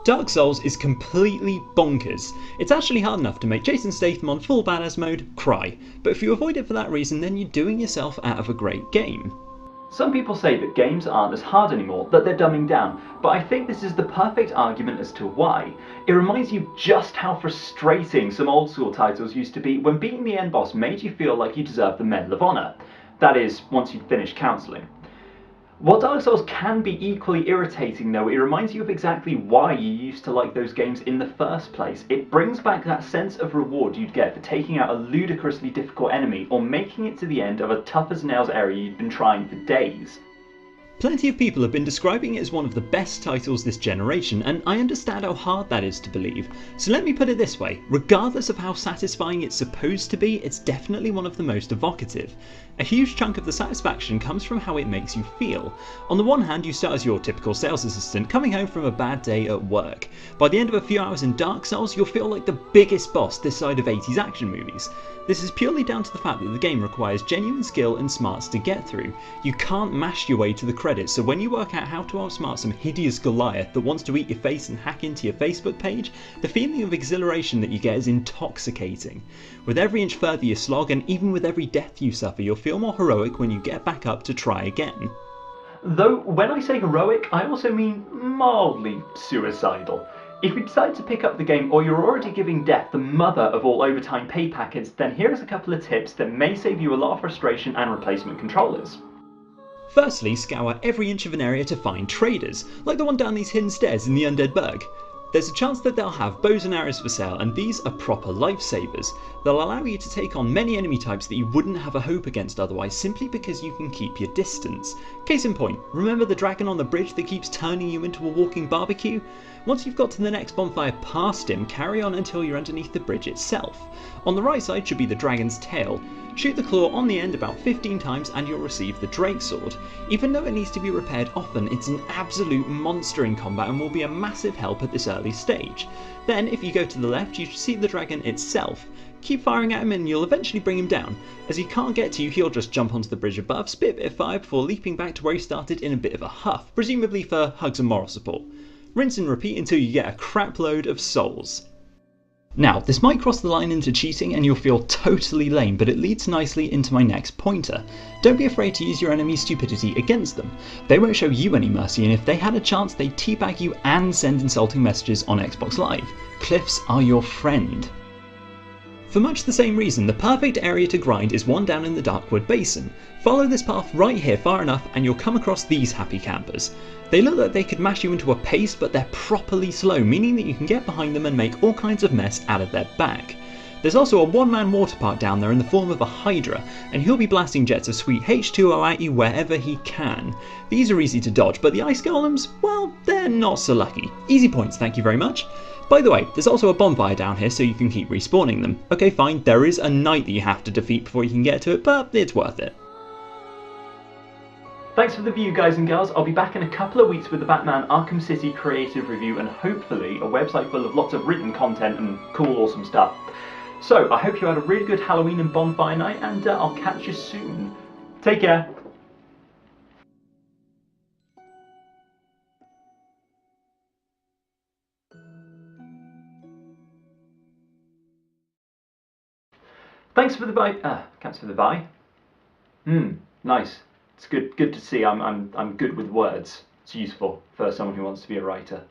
Dark Souls is completely bonkers. It's actually hard enough to make Jason Statham on full badass mode cry, but if you avoid it for that reason then you're doing yourself out of a great game. Some people say that games aren't as hard anymore, that they're dumbing down, but I think this is the perfect argument as to why. It reminds you just how frustrating some old school titles used to be when beating the end boss made you feel like you deserved the Medal of Honor. That is, once you'd finished counselling. While Dark Souls can be equally irritating though, it reminds you of exactly why you used to like those games in the first place. It brings back that sense of reward you'd get for taking out a ludicrously difficult enemy or making it to the end of a tough as nails area you'd been trying for days. Plenty of people have been describing it as one of the best titles this generation, and I understand how hard that is to believe. So let me put it this way, regardless of how satisfying it's supposed to be, it's definitely one of the most evocative. A huge chunk of the satisfaction comes from how it makes you feel. On the one hand, you start as your typical sales assistant coming home from a bad day at work. By the end of a few hours in Dark Souls, you'll feel like the biggest boss this side of 80s action movies. This is purely down to the fact that the game requires genuine skill and smarts to get through. You can't mash your way to the credits, so when you work out how to outsmart some hideous Goliath that wants to eat your face and hack into your Facebook page, the feeling of exhilaration that you get is intoxicating. With every inch further you slog, and even with every death you suffer, you'll feel more heroic when you get back up to try again. Though, when I say heroic, I also mean mildly suicidal. If you decide to pick up the game or you're already giving death the mother of all overtime pay packets, then here's a couple of tips that may save you a lot of frustration and replacement controllers. Firstly, scour every inch of an area to find traders, like the one down these hidden stairs in the Undead Burg. There's a chance that they'll have bows and arrows for sale, and these are proper lifesavers. They'll allow you to take on many enemy types that you wouldn't have a hope against otherwise, simply because you can keep your distance. Case in point, remember the dragon on the bridge that keeps turning you into a walking barbecue? Once you've got to the next bonfire past him, carry on until you're underneath the bridge itself. On the right side should be the dragon's tail. Shoot the claw on the end about 15 times and you'll receive the Drake Sword. Even though it needs to be repaired often, it's an absolute monster in combat and will be a massive help at this early stage. Then, if you go to the left, you should see the dragon itself. Keep firing at him and you'll eventually bring him down. As he can't get to you, he'll just jump onto the bridge above, spit a bit of fire before leaping back to where he started in a bit of a huff, presumably for hugs and moral support. Rinse and repeat until you get a crap load of souls. Now, this might cross the line into cheating and you'll feel totally lame, but it leads nicely into my next pointer. Don't be afraid to use your enemy's stupidity against them. They won't show you any mercy, and if they had a chance, they'd teabag you and send insulting messages on Xbox Live. Cliffs are your friend. For much the same reason, the perfect area to grind is one down in the Darkwood Basin. Follow this path right here far enough and you'll come across these happy campers. They look like they could mash you into a paste, but they're properly slow, meaning that you can get behind them and make all kinds of mess out of their back. There's also a one-man water park down there in the form of a Hydra, and he'll be blasting jets of sweet H2O at you wherever he can. These are easy to dodge, but the ice golems, well, they're not so lucky. Easy points, thank you very much. By the way, there's also a bonfire down here so you can keep respawning them. Okay fine, there is a knight that you have to defeat before you can get to it, but it's worth it. Thanks for the view, guys and girls. I'll be back in a couple of weeks with the Batman Arkham City creative review and hopefully a website full of lots of written content and cool, awesome stuff. So, I hope you had a really good Halloween and bonfire night, and I'll catch you soon. Take care. Thanks for the buy. Thanks for the buy. Nice. It's good to see I'm good with words. It's useful for someone who wants to be a writer.